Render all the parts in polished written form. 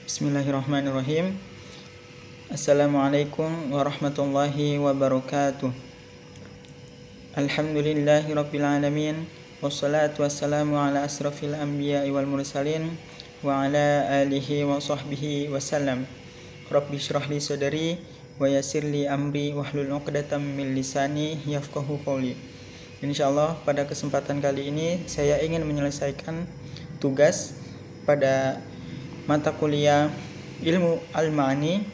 Bismillahirrahmanirrahim. Assalamualaikum warahmatullahi wabarakatuh. Alhamdulillahirabbil alamin. Wassalatu wassalamu ala asrafil anbiya'i wal mursalin wa ala alihi wa sahbihi wasallam. Rabbi shrah li sadri wa yassir li amri wahlul 'uqdatam min lisani yafqahu qawli. Insyaallah pada kesempatan kali ini saya ingin menyelesaikan tugas pada mata kuliah ilmu al-ma'ani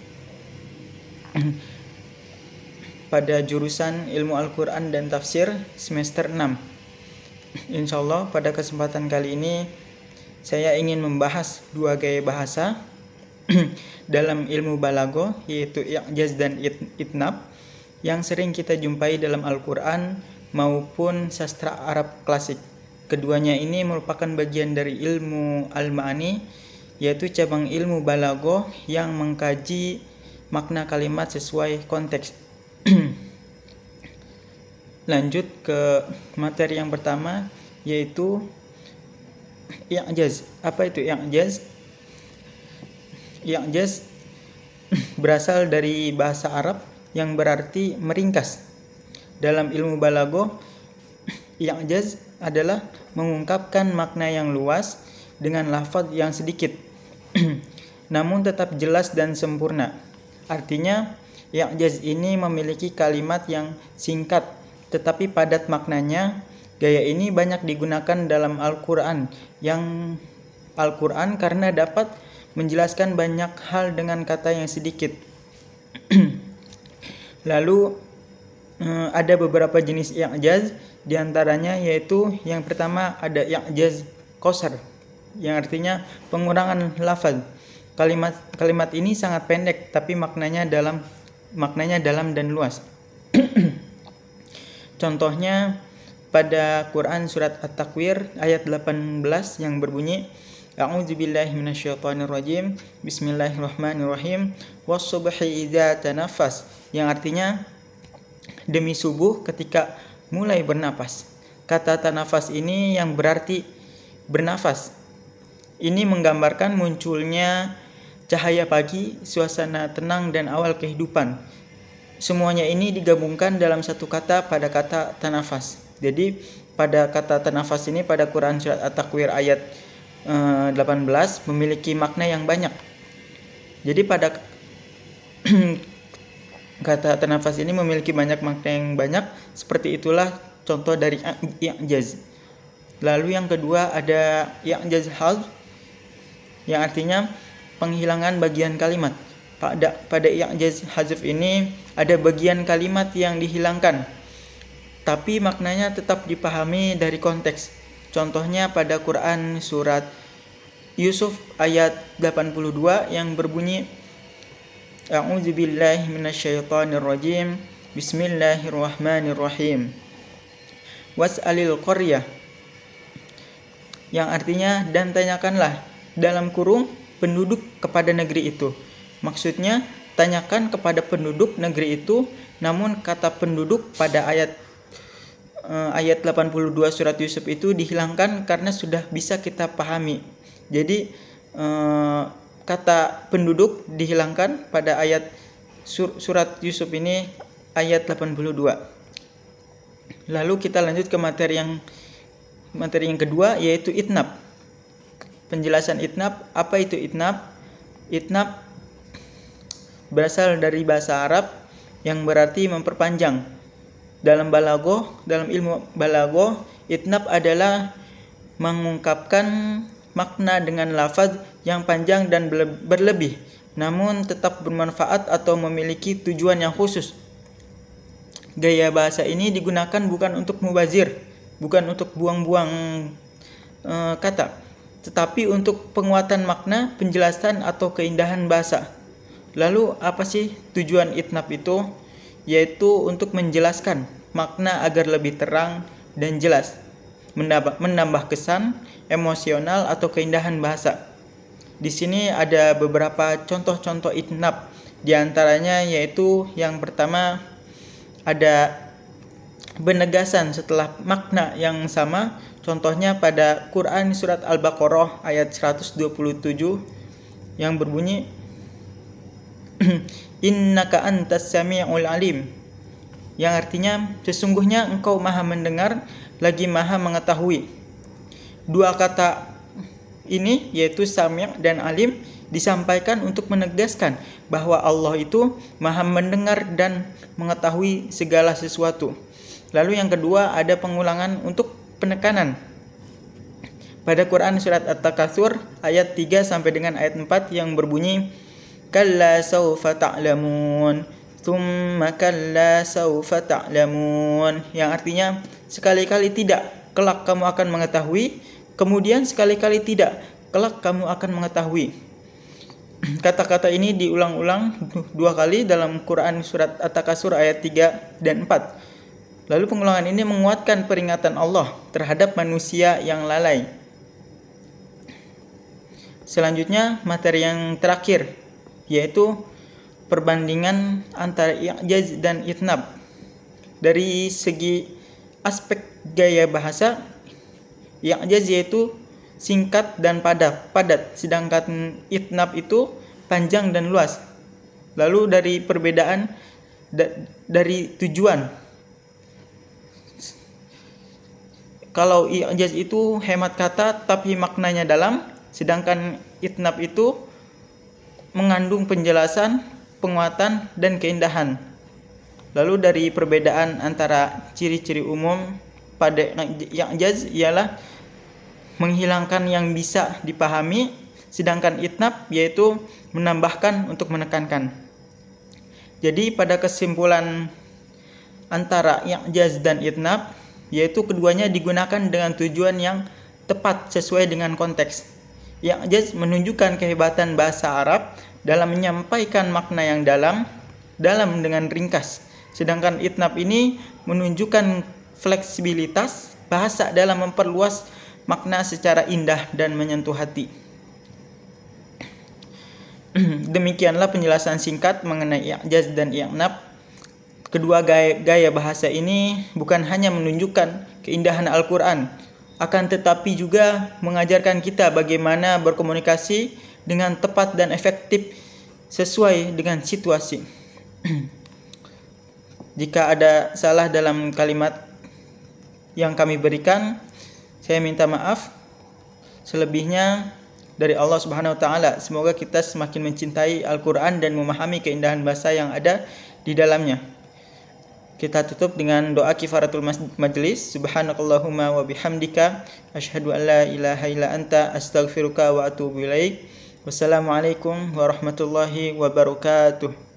pada jurusan ilmu Al-Quran dan tafsir semester 6. Insyaallah pada kesempatan kali ini saya ingin membahas dua gaya bahasa dalam ilmu balaghah, yaitu i'jaz dan itnab, yang sering kita jumpai dalam Al-Quran maupun sastra Arab klasik. Keduanya ini merupakan bagian dari ilmu al-ma'ani, yaitu cabang ilmu balaghah yang mengkaji makna kalimat sesuai konteks. Lanjut ke materi yang pertama, yaitu i'jaz. Apa itu i'jaz? I'jaz berasal dari bahasa Arab yang berarti meringkas. Dalam ilmu balaghah, i'jaz adalah mengungkapkan makna yang luas dengan lafaz yang sedikit namun tetap jelas dan sempurna. Artinya, i'jaz ini memiliki kalimat yang singkat tetapi padat maknanya. Gaya ini banyak digunakan dalam Al-Quran karena dapat menjelaskan banyak hal dengan kata yang sedikit. Lalu ada beberapa jenis i'jaz, diantaranya yaitu yang pertama ada i'jaz qasar, yang artinya pengurangan lafaz. Kalimat ini sangat pendek tapi maknanya dalam dan luas. Contohnya pada Quran surat At-Takwir ayat 18 yang berbunyi A'udzubillahi minasyaitonirrajim. Bismillahirrahmanirrahim. Was-subhi idza tanaffas, yang artinya demi subuh ketika mulai bernapas. Kata tanafas ini yang berarti bernafas. Ini menggambarkan munculnya cahaya pagi, suasana tenang dan awal kehidupan. Semuanya ini digabungkan dalam satu kata pada kata tanafas. Jadi pada kata tanafas ini pada Quran surat At-Takwir ayat 18 memiliki makna yang banyak. Jadi pada kata tanafas ini memiliki banyak makna yang banyak. Seperti itulah contoh dari i'jaz. Lalu yang kedua ada i'jaz hazf, yang artinya penghilangan bagian kalimat. Pada i'jaz hazf ini ada bagian kalimat yang dihilangkan, tapi maknanya tetap dipahami dari konteks. Contohnya pada Quran surat Yusuf ayat 82 yang berbunyi A'udzubillahi minasyaitonirrajim. Bismillahirrahmanirrahim. Was'alil qaryah, yang artinya dan tanyakanlah dalam kurung penduduk kepada negeri itu. Maksudnya tanyakan kepada penduduk negeri itu, namun kata penduduk pada ayat 82 surat Yusuf itu dihilangkan karena sudah bisa kita pahami. Jadi kata penduduk dihilangkan pada ayat surat Yusuf ini ayat 82. Lalu kita lanjut ke materi yang kedua, yaitu itnab. Penjelasan itnab. Apa itu itnab? Itnab berasal dari bahasa Arab yang berarti memperpanjang. Dalam ilmu balaghah, itnab adalah mengungkapkan makna dengan lafaz yang panjang dan berlebih, namun tetap bermanfaat atau memiliki tujuan yang khusus. Gaya bahasa ini digunakan bukan untuk mubazir, bukan untuk buang-buang kata, tetapi untuk penguatan makna, penjelasan atau keindahan bahasa. Lalu apa sih tujuan itnab itu? Yaitu untuk menjelaskan makna agar lebih terang dan jelas, menambah kesan emosional atau keindahan bahasa. Di sini ada beberapa contoh-contoh itnab, di antaranya yaitu yang pertama ada penegasan setelah makna yang sama. Contohnya pada Quran surat Al-Baqarah ayat 127 yang berbunyi innaka antas sami'ul alim, yang artinya sesungguhnya engkau maha mendengar lagi maha mengetahui. Dua kata ini yaitu sami' dan alim disampaikan untuk menegaskan bahwa Allah itu maha mendengar dan mengetahui segala sesuatu. Lalu yang kedua ada pengulangan untuk penekanan. Pada Quran surat At-Takatsur ayat 3 sampai dengan ayat 4 yang berbunyi kalla saufa ta'lamun, tsumma kalla saufa ta'lamun, yang artinya sekali-kali tidak, kelak kamu akan mengetahui, kemudian sekali-kali tidak, kelak kamu akan mengetahui. Kata-kata ini diulang-ulang 2 kali dalam Quran surat At-Takatsur ayat 3 dan 4. Lalu pengulangan ini menguatkan peringatan Allah terhadap manusia yang lalai. Selanjutnya materi yang terakhir, yaitu perbandingan antara i'jaz dan itnab. Dari segi aspek gaya bahasa, i'jaz yaitu singkat dan padat, sedangkan itnab itu panjang dan luas. Lalu dari perbedaan dari tujuan, kalau i'jaz itu hemat kata tapi maknanya dalam, sedangkan itnab itu mengandung penjelasan, penguatan, dan keindahan. Lalu dari perbedaan antara ciri-ciri umum pada i'jaz ialah menghilangkan yang bisa dipahami, sedangkan itnab yaitu menambahkan untuk menekankan. Jadi pada kesimpulan antara i'jaz dan itnab, yaitu keduanya digunakan dengan tujuan yang tepat sesuai dengan konteks. I'jaz menunjukkan kehebatan bahasa Arab dalam menyampaikan makna yang dalam dengan ringkas. Sedangkan itnab ini menunjukkan fleksibilitas bahasa dalam memperluas makna secara indah dan menyentuh hati. Demikianlah penjelasan singkat mengenai i'jaz dan i'nab. Kedua gaya bahasa ini bukan hanya menunjukkan keindahan Al-Quran, akan tetapi juga mengajarkan kita bagaimana berkomunikasi dengan tepat dan efektif sesuai dengan situasi. Jika ada salah dalam kalimat yang kami berikan, saya minta maaf. Selebihnya dari Allah Subhanahu wa taala. Semoga kita semakin mencintai Al-Qur'an dan memahami keindahan bahasa yang ada di dalamnya. Kita tutup dengan doa kifaratul majlis. Subhanakallahumma wa bihamdika asyhadu an la ilaha illa anta astaghfiruka wa atubu ilaik. Wassalamualaikum warahmatullahi wabarakatuh.